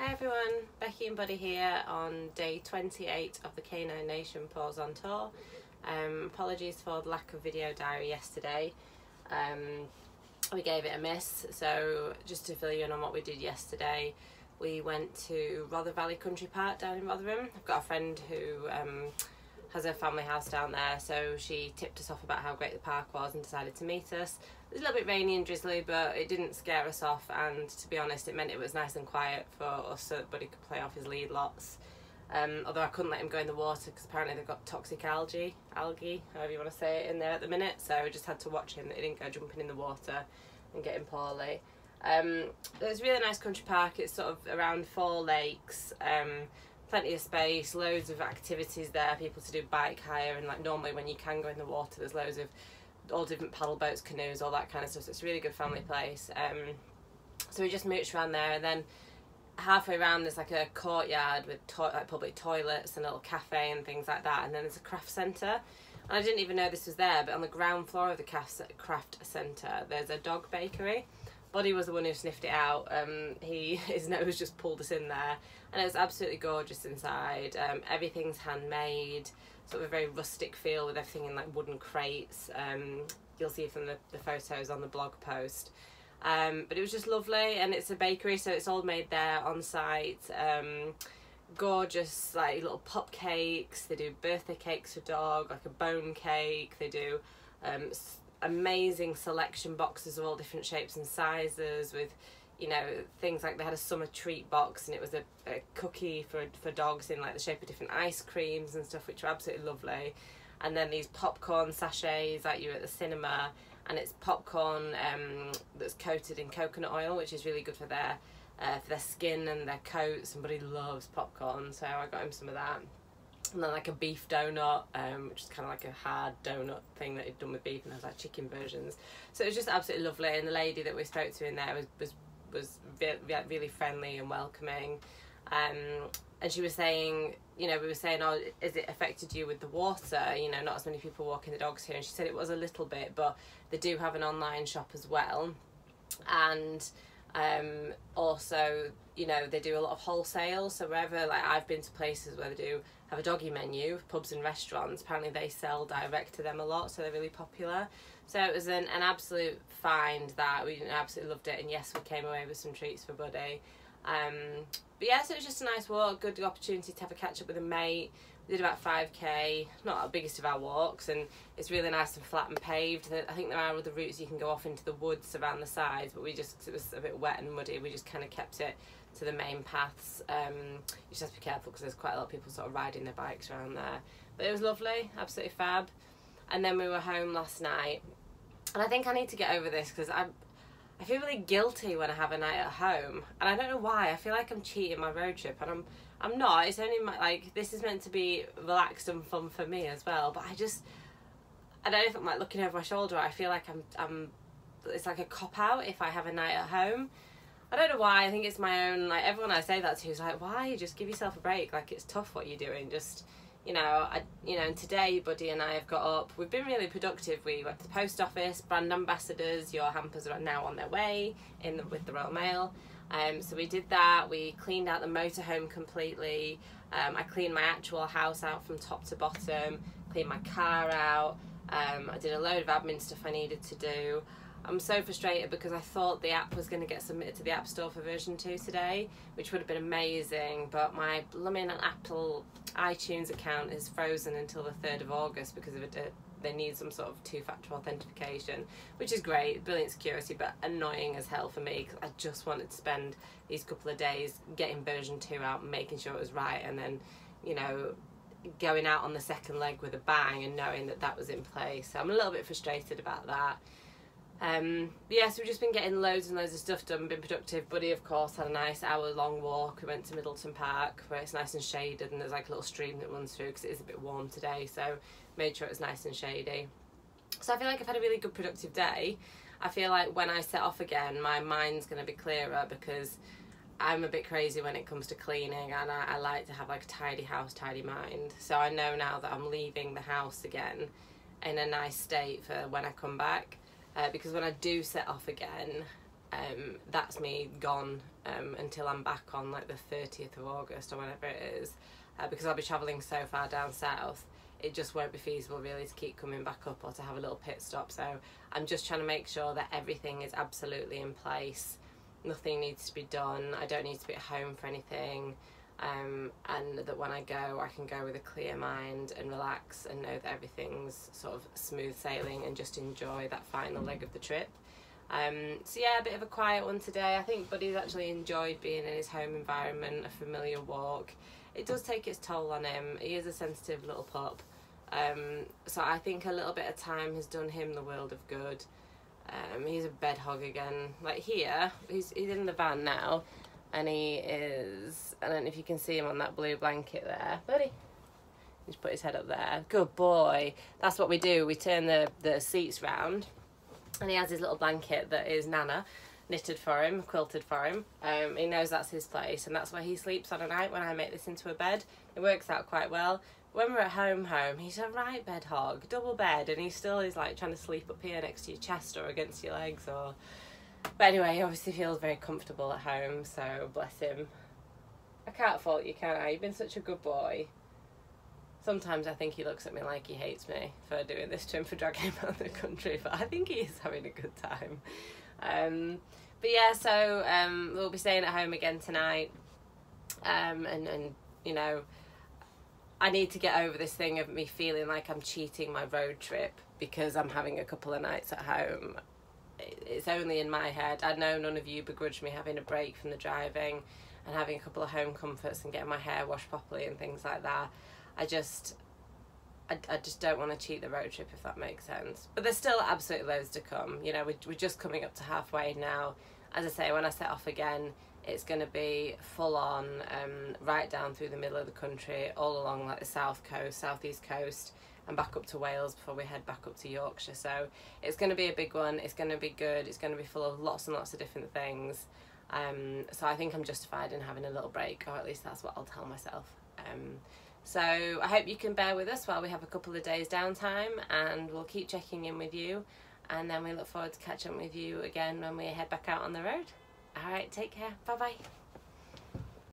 Hi everyone, Becky and Buddy here on day 28 of the Canine Nation Paws on Tour. Apologies for the lack of video diary yesterday. We gave it a miss, so just to fill you in on what we did yesterday, we went to Rother Valley Country Park down in Rotherham. I've got a friend who has a family house down there, so she tipped us off about how great the park was and decided to meet us. It was a little bit rainy and drizzly, but it didn't scare us off, and to be honest it meant it was nice and quiet for us so that Buddy could play off his lead lots. Although I couldn't let him go in the water because apparently they've got toxic algae, however you want to say it, in there at the minute, so I just had to watch him that he didn't go jumping in the water and getting poorly. It was a really nice country park. It's sort of around 4 lakes, plenty of space, loads of activities there, people to do bike hire, and like normally when you can go in the water there's loads of all different paddle boats, canoes, all that kind of stuff, so it's a really good family place. So we just mooched around there, and then halfway around there's like a courtyard with like public toilets and a little cafe and things like that, and then there's a craft centre. And I didn't even know this was there, but on the ground floor of the craft centre there's a dog bakery. Buddy was the one who sniffed it out. His nose just pulled us in there, and it was absolutely gorgeous inside. Everything's handmade, sort of a very rustic feel with everything in like wooden crates. You'll see from the photos on the blog post. But it was just lovely, and it's a bakery, so it's all made there on site. Gorgeous like little pop cakes. They do birthday cakes for dog, like a bone cake. They do amazing selection boxes of all different shapes and sizes with, you know, things like they had a summer treat box, and it was a cookie for dogs in like the shape of different ice creams and stuff, which were absolutely lovely. And then these popcorn sachets like you were at the cinema, and it's popcorn that's coated in coconut oil, which is really good for their skin and their coats. Somebody loves popcorn, so I got him some of that. And then like a beef donut, which is kind of like a hard donut thing that he'd done with beef, and there's like chicken versions. So it was just absolutely lovely, and the lady that we spoke to in there was really friendly and welcoming. And she was saying, you know, we were saying, oh, has it affected you with the water? You know, not as many people walking the dogs here. And she said it was a little bit, but they do have an online shop as well. And also, you know, they do a lot of wholesale, so wherever, like I've been to places where they do have a doggy menu, pubs and restaurants, apparently they sell direct to them a lot, so they're really popular. So it was an absolute find that we absolutely loved it, and yes, we came away with some treats for Buddy. But yeah, so it was just a nice walk, good opportunity to have a catch up with a mate. We did about 5k, not the biggest of our walks, and it's really nice and flat and paved. I think there are other routes you can go off into the woods around the sides, but it was a bit wet and muddy, we just kind of kept it to the main paths. You just have to be careful because there's quite a lot of people sort of riding their bikes around there. But it was lovely, absolutely fab. And then we were home last night, and I think I need to get over this because I feel really guilty when I have a night at home, and I don't know why. I feel like I'm cheating my road trip, and I'm not. It's only like, this is meant to be relaxed and fun for me as well, but I don't know if I'm like looking over my shoulder. I feel like I'm it's like a cop out if I have a night at home. I don't know why. I think it's my own, like everyone I say that to is like, why? Just give yourself a break. Like, it's tough what you're doing. Just, you know, and today Buddy and I have got up. We've been really productive. We went to the post office, brand ambassadors. Your hampers are now on their way with the Royal Mail. So we did that. We cleaned out the motorhome completely. I cleaned my actual house out from top to bottom, cleaned my car out. I did a load of admin stuff I needed to do. I'm so frustrated because I thought the app was going to get submitted to the App Store for version 2 today, which would have been amazing, but my blooming Apple iTunes account is frozen until the 3rd of August because of it. They need some sort of 2-factor authentication, which is great, brilliant security, but annoying as hell for me because I just wanted to spend these couple of days getting version 2 out and making sure it was right, and then, you know, going out on the second leg with a bang and knowing that was in place. So I'm a little bit frustrated about that. Yeah, so we've just been getting loads and loads of stuff done, been productive. Buddy, of course, had a nice hour-long walk. We went to Middleton Park, where it's nice and shaded, and there's like a little stream that runs through because it is a bit warm today, so made sure it was nice and shady. So I feel like I've had a really good productive day. I feel like when I set off again, my mind's going to be clearer because I'm a bit crazy when it comes to cleaning, and I like to have like a tidy house, tidy mind. So I know now that I'm leaving the house again in a nice state for when I come back. Because when I do set off again, that's me gone until I'm back on like the 30th of August or whenever it is, because I'll be travelling so far down south. It just won't be feasible really to keep coming back up or to have a little pit stop. So I'm just trying to make sure that everything is absolutely in place. Nothing needs to be done. I don't need to be at home for anything. And that when I go, I can go with a clear mind and relax and know that everything's sort of smooth sailing and just enjoy that final leg of the trip. So yeah, a bit of a quiet one today. I think Buddy's actually enjoyed being in his home environment, a familiar walk. It does take its toll on him. He is a sensitive little pup. So I think a little bit of time has done him the world of good. He's a bed hog again. Like here, he's in the van now, and he is, I don't know if you can see him on that blue blanket there. Buddy, he's put his head up there. Good boy. That's what we do. We turn the seats round, and he has his little blanket that is Nana knitted for him, quilted for him. He knows that's his place, and that's where he sleeps on a night when I make this into a bed. It works out quite well. When we're at home, he's a right bed hog, double bed, and he still is like trying to sleep up here next to your chest or against your legs or... But anyway, he obviously feels very comfortable at home, so bless him. I can't fault you, can I? You've been such a good boy. Sometimes I think he looks at me like he hates me for doing this to him, for dragging him out of the country, but I think he is having a good time. But yeah, so we'll be staying at home again tonight, and you know, I need to get over this thing of me feeling like I'm cheating my road trip because I'm having a couple of nights at home. It's only in my head. I know none of you begrudge me having a break from the driving and having a couple of home comforts and getting my hair washed properly and things like that. I just don't want to cheat the road trip, if that makes sense. But there's still absolutely loads to come. You know, we're just coming up to halfway now. As I say, when I set off again, it's going to be full on, right down through the middle of the country, all along like the south coast, southeast coast, and back up to Wales before we head back up to Yorkshire. So it's going to be a big one. It's going to be good. It's going to be full of lots and lots of different things. So I think I'm justified in having a little break, or at least that's what I'll tell myself. So I hope you can bear with us while we have a couple of days downtime, and we'll keep checking in with you, and then we look forward to catching up with you again when we head back out on the road. All right, take care. Bye bye.